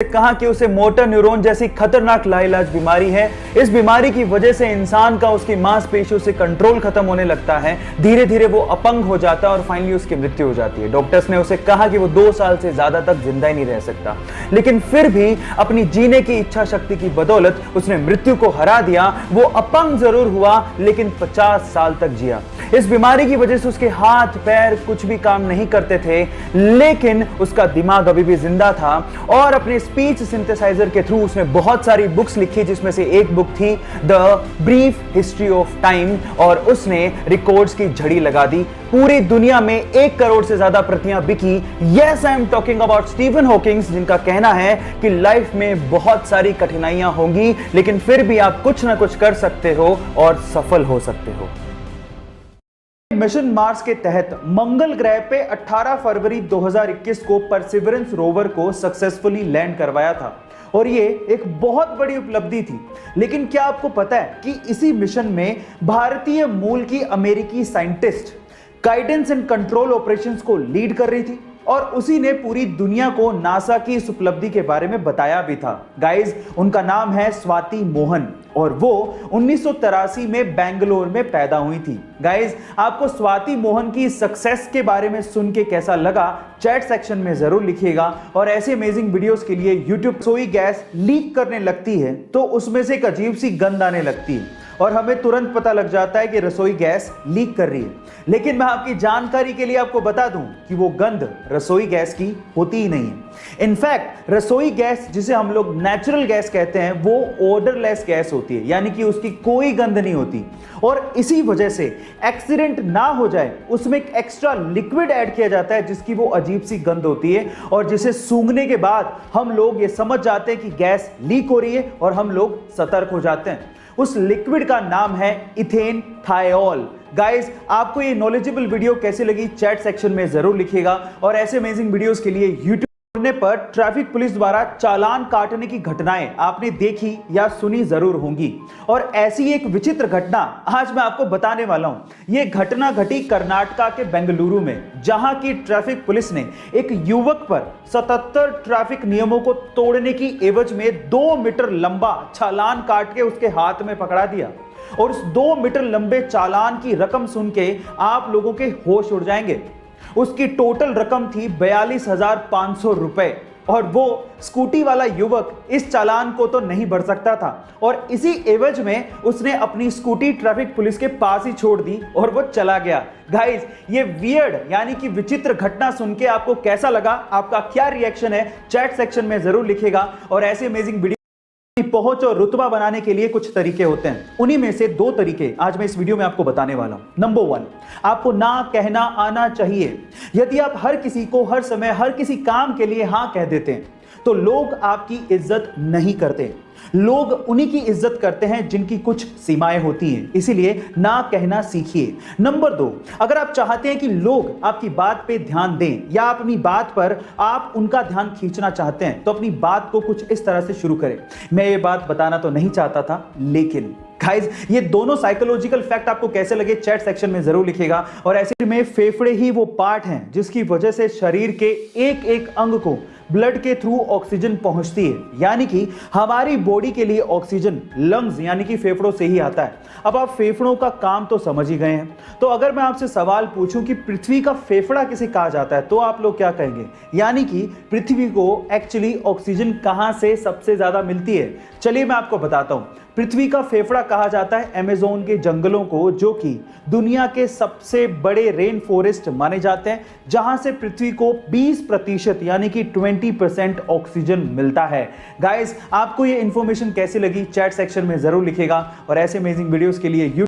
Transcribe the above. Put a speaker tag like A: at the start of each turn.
A: कहा कि उसे मोटर न्यूरॉन जैसी खतरनाक लाइलाज बीमारी है। इस बीमारी की वजह से इंसान का उसकी मांसपेशियों से कंट्रोल खत्म होने लगता है, धीरे धीरे वो अपंग हो जाता है और फाइनली उसकी मृत्यु हो जाती है। डॉक्टर्स ने उसे कहा कि वो 2 साल से ज्यादा तक जिंदा ही नहीं रह सकता, लेकिन फिर भी अपनी जीने की इच्छा शक्ति की बदौलत उसने मृत्यु को हरा दिया। वो अपंग जरूर हुआ लेकिन 50 साल तक जिया। इस बीमारी की वजह से उसके हाथ पैर कुछ भी काम नहीं करते थे, लेकिन उसका दिमाग अभी भी जिंदा था और अपने स्पीच सिंथेसाइजर के थ्रू उसने बहुत सारी बुक्स लिखी, जिसमें से एक बुक थी the brief history of time, और उसने रिकॉर्ड्स की झड़ी लगा दी। पूरी दुनिया में 1 करोड़ से ज्यादा प्रतियां बिकी। Yes, I am talking about Stephen Hawkings, जिनका कहना है कि लाइफ में बहुत सारी कठिनाइयां होंगी लेकिन फिर भी आप कुछ ना कुछ कर सकते हो और सफल हो सकते हो। मिशन मार्स के तहत मंगल ग्रह पे 18 फरवरी 2021 को परसिवरेंस रोवर को सक्सेसफुली लैंड करवाया था और ये एक बहुत बड़ी उपलब्धि थी। लेकिन क्या आपको पता है कि इसी मिशन में भारतीय मूल की अमेरिकी scientist guidance and control operations को लीड कर रही थी और उसी ने पूरी दुनिया को नासा की इस उपलब्धि के बारे में बताया भी था। गाइस, उनका नाम है स्वाति मोहन और वो 1983 में बेंगलोर में पैदा हुई थी। गाइस, आपको स्वाति मोहन की सक्सेस के बारे में सुन के कैसा लगा चैट सेक्शन में जरूर लिखिएगा। और ऐसे अमेजिंग वीडियोस के लिए यूट्यूब रसोई गैस लीक करने लगती है तो उसमें से एक अजीब सी गंध आने लगती है और हमें तुरंत पता लग जाता है कि रसोई गैस लीक कर रही है। लेकिन मैं आपकी जानकारी के लिए आपको बता दूं कि वो गंध रसोई गैस की होती ही नहीं है। इनफैक्ट रसोई गैस, जिसे हम लोग नेचुरल गैस कहते हैं, वो ओडरलेस गैस होती है, यानी कि उसकी कोई गंध नहीं होती। और इसी वजह से एक्सीडेंट ना हो जाए उसमें एक एक्स्ट्रा लिक्विड ऐड किया जाता है जिसकी वो अजीब सी गंध होती है और जिसे सूंघने के बाद हम लोग ये समझ जाते हैं कि गैस लीक हो रही है और हम लोग सतर्क हो जाते हैं। उस लिक्विड का नाम है इथेन थायोल। गाइस, आपको ये नॉलेजेबल वीडियो कैसी लगी चैट सेक्शन में जरूर लिखिएगा। और ऐसे अमेजिंग वीडियोस के लिए यूट्यूब पर ट्रैफिक पुलिस द्वारा चालान काटने की घटनाएं आपने देखी या सुनी जरूर होंगी। और ऐसी एक विचित्र घटना आज मैं आपको बताने वाला हूं। यह घटना घटी कर्नाटका के बेंगलुरु में, जहां की ट्रैफिक पुलिस ने एक युवक पर 77 ट्रैफिक नियमों को तोड़ने की एवज में 2 मीटर लंबा चालान काट के उसके हाथ में पकड़ा दिया। और उस 2 मीटर लंबे चालान की रकम सुन के आप लोगों के होश उड़ जाएंगे। उसकी टोटल रकम थी 42,500 रुपए और वो स्कूटी वाला युवक इस चालान को तो नहीं भर सकता था और इसी एवज में उसने अपनी स्कूटी ट्रैफिक पुलिस के पास ही छोड़ दी और वो चला गया। गाइस, ये वियर्ड यानी कि विचित्र घटना सुन के आपको कैसा लगा, आपका क्या रिएक्शन है, चैट सेक्शन में जरूर लिखेगा। और ऐसे अमेजिंग वीडियो पहुंच और रुतबा बनाने के लिए कुछ तरीके होते हैं, उन्हीं में से 2 तरीके आज मैं इस वीडियो में आपको बताने वाला हूं। नंबर 1, आपको ना कहना आना चाहिए। यदि आप हर किसी को हर समय हर किसी काम के लिए हां कह देते हैं तो लोग आपकी इज्जत नहीं करते। लोग उन्हीं की इज्जत करते हैं जिनकी कुछ सीमाएं होती हैं, इसीलिए ना कहना सीखिए। नंबर 2, अगर आप चाहते हैं कि लोग आपकी बात पे ध्यान दें या अपनी बात पर आप उनका ध्यान खींचना चाहते हैं तो अपनी बात को कुछ इस तरह से शुरू करें। मैं ये बात बताना तो नहीं चाहता था, लेकिन गाइस, ये दोनों साइकोलॉजिकल फैक्ट आपको कैसे लगे चैट सेक्शन में जरूर लिखेगा। और ऐसे में फेफड़े ही वो पार्ट हैं जिसकी वजह से शरीर के एक एक अंग को ब्लड के थ्रू ऑक्सीजन पहुंचती है, यानी कि हमारी बॉडी के लिए ऑक्सीजन लंग्स यानी कि फेफड़ों से ही आता है। अब आप फेफड़ों का काम तो समझ ही गए हैं, तो अगर मैं आपसे सवाल पूछूं कि पृथ्वी का फेफड़ा किसे कहा जाता है तो आप लोग क्या कहेंगे? यानी कि पृथ्वी को एक्चुअली ऑक्सीजन कहां से सबसे ज्यादा मिलती है? चलिए मैं आपको बताता हूं। पृथ्वी का फेफड़ा कहा जाता है अमेज़न के जंगलों को, जो कि दुनिया के सबसे बड़े रेन फॉरेस्ट माने जाते हैं, जहां से पृथ्वी को 20% यानी कि 20% ऑक्सीजन मिलता है। गाइस, आपको ये इंफॉर्मेशन कैसी लगी चैट सेक्शन में जरूर लिखेगा। और ऐसे अमेजिंग वीडियोस के लिए